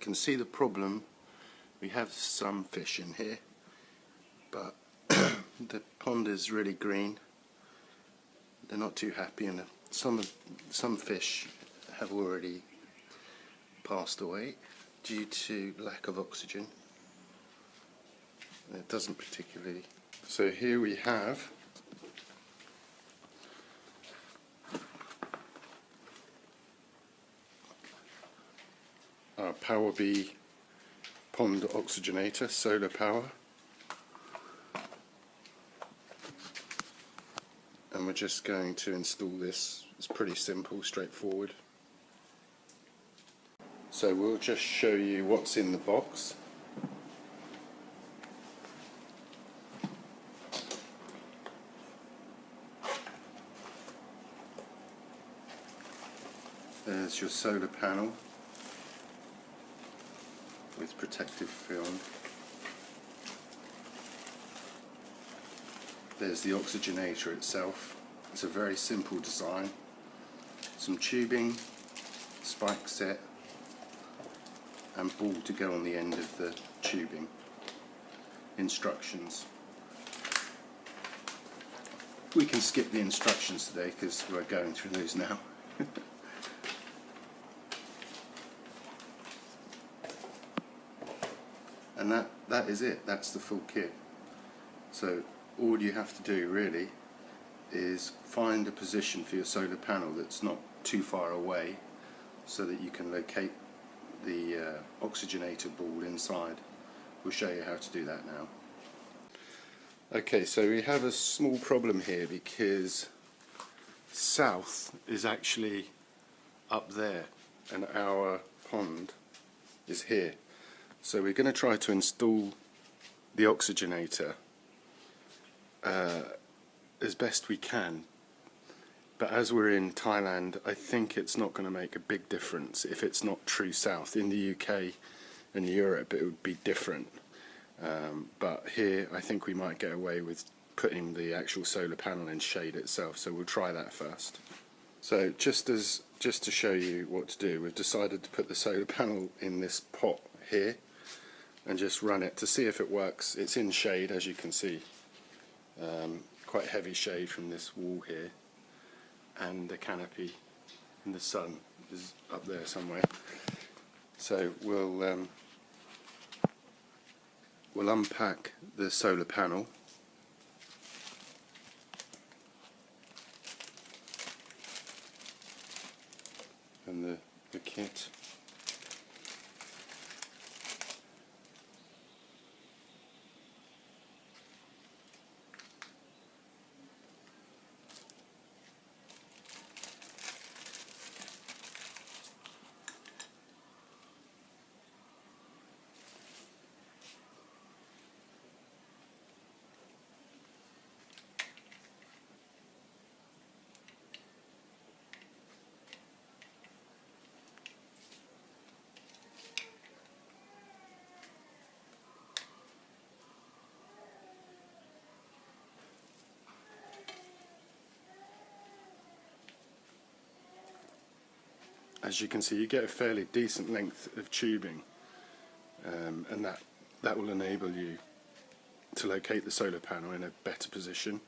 can see the problem. We have some fish in here, but the pond is really green. They're not too happy, and some fish have already passed away due to lack of oxygen. And it doesn't particularly. So here we have our PowerBee pond oxygenator, solar power, and we're just going to install this. It's pretty simple, straightforward. So we'll just show you what's in the box. There's your solar panel with protective film. There's the oxygenator itself. It's a very simple design. Some tubing, spike set, and ball to go on the end of the tubing. Instructions. We can skip the instructions today because we're going through those now. And that is it. That's the full kit. So all you have to do really is find a position for your solar panel that's not too far away, so that you can locate the oxygenator ball inside. We'll show you how to do that now. Okay, so we have a small problem here because south is actually up there and our pond is here. So we're going to try to install the oxygenator as best we can, but as we're in Thailand, I think it's not going to make a big difference if it's not true south. In the UK and Europe it would be different, but here I think we might get away with putting the actual solar panel in shade itself, so we'll try that first. So just to show you what to do, we've decided to put the solar panel in this pot here and just run it to see if it works. It's in shade, as you can see, quite heavy shade from this wall here, and the canopy in the sun is up there somewhere. So we'll unpack the solar panel and the kit. As you can see, you get a fairly decent length of tubing, and that will enable you to locate the solar panel in a better position.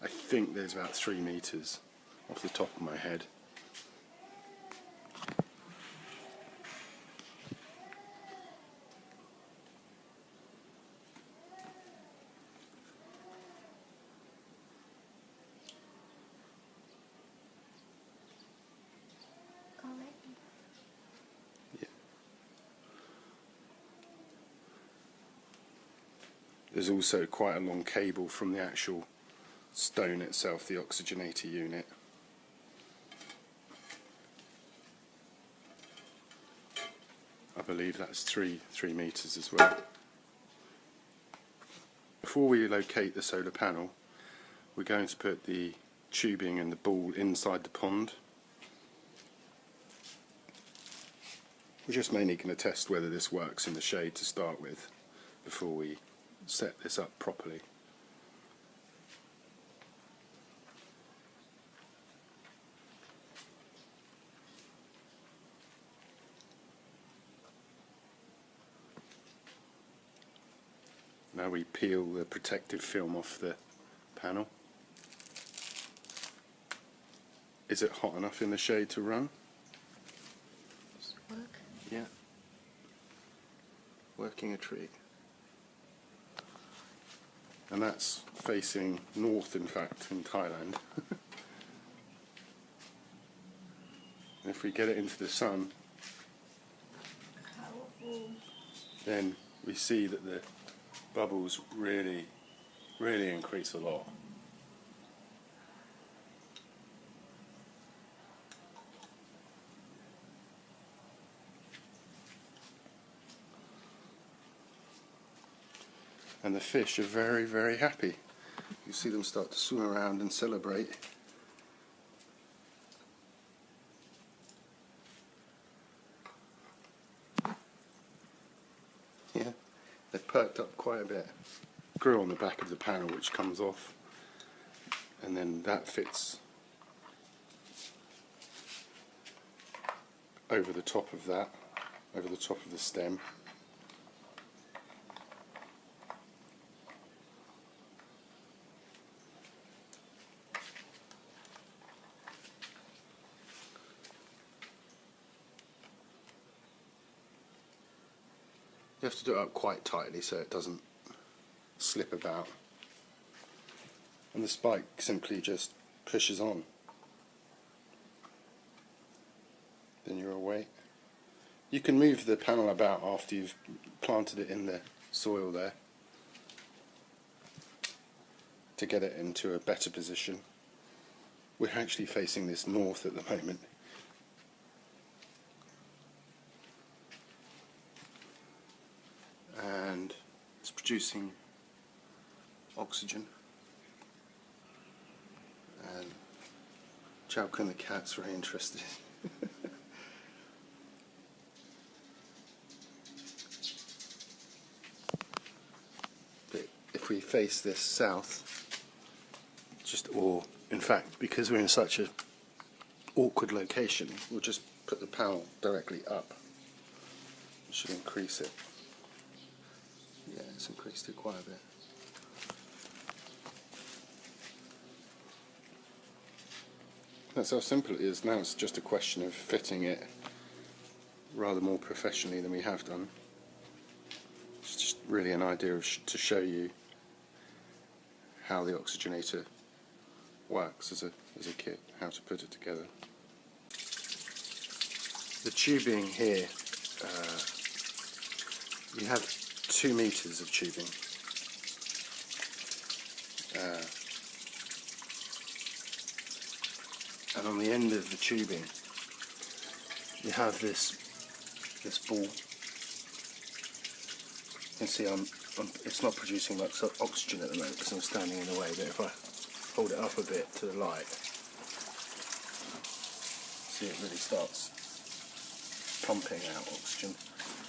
I think there's about 3 meters off the top of my head. There's also quite a long cable from the actual stone itself, the oxygenator unit. I believe that's 3 meters as well. Before we locate the solar panel, we're going to put the tubing and the ball inside the pond. We're just mainly going to test whether this works in the shade to start with before we set this up properly. Now we peel the protective film off the panel. Is it hot enough in the shade to run? Does it work? Yeah. Working a treat. And that's facing north, in fact, in Thailand. And if we get it into the sun, Powerful. then we see that the bubbles really increase a lot. And the fish are very happy. You see them start to swim around and celebrate. Yeah, they've perked up quite a bit. Screw on the back of the panel which comes off, and then that fits over the top of that, over the top of the stem. You have to do it up quite tightly so it doesn't slip about. And the spike simply just pushes on. Then you're away. You can move the panel about after you've planted it in the soil there to get it into a better position. We're actually facing this north at the moment. And it's producing oxygen. And Chowk and the cat's very interested. But if we face this south, or in fact, because we're in such an awkward location, we'll just put the panel directly up. It should increase it. Yeah, it's increased it quite a bit. That's how simple it is. Now it's just a question of fitting it rather more professionally than we have done. It's just really an idea of to show you how the oxygenator works as a kit, how to put it together. The tubing here, you have 2 meters of tubing. And on the end of the tubing you have this ball. You can see it's not producing much oxygen at the moment because I'm standing in the way, but if I hold it up a bit to the light, see it really starts pumping out oxygen.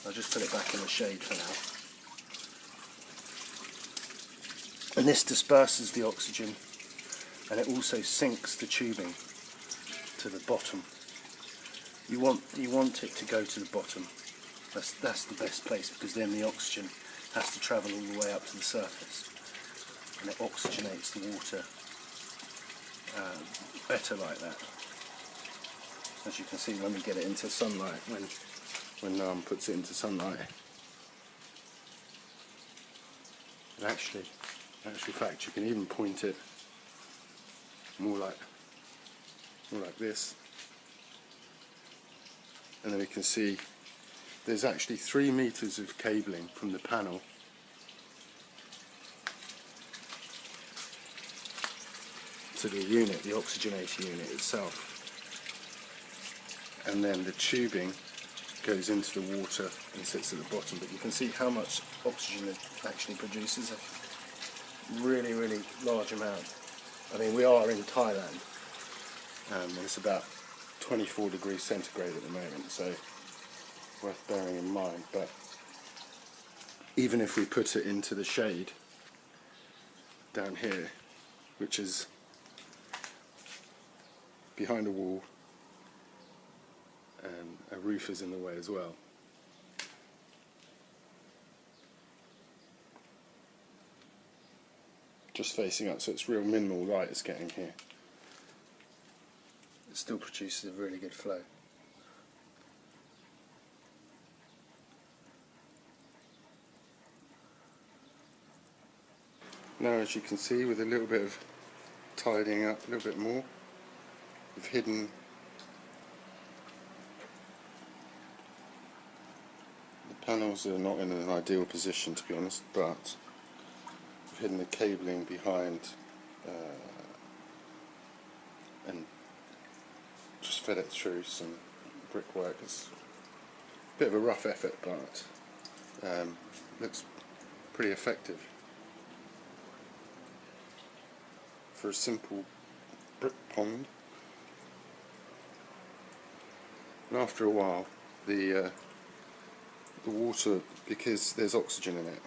I'll just put it back in the shade for now. And this disperses the oxygen, and it also sinks the tubing to the bottom. You want it to go to the bottom. That's the best place, because then the oxygen has to travel all the way up to the surface, and it oxygenates the water better like that. As you can see, when we get it into sunlight, when Noam puts it into sunlight, and actually, in fact, you can even point it more like this, and then we can see there's actually 3 meters of cabling from the panel to the unit, the oxygenator unit itself, and then the tubing goes into the water and sits at the bottom. But you can see how much oxygen it actually produces, a really large amount. I mean, we are in Thailand, and it's about 24 degrees centigrade at the moment, so worth bearing in mind. But even if we put it into the shade down here, which is behind a wall, and a roof is in the way as well, just facing up, so it's real minimal light it's getting here. It still produces a really good flow. Now, as you can see, with a little bit of tidying up, a little bit more, we've hidden the panels. Are not in an ideal position, to be honest, but we've hidden the cabling behind and just fed it through some brickwork. It's a bit of a rough effort, but looks pretty effective for a simple brick pond. And after a while, the water, because there's oxygen in it,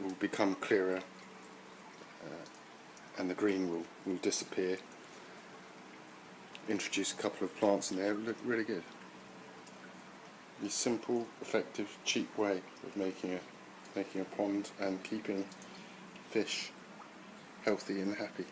will become clearer, and the green will disappear. Introduce a couple of plants in there, it will look really good. A simple, effective, cheap way of making a pond and keeping fish healthy and happy.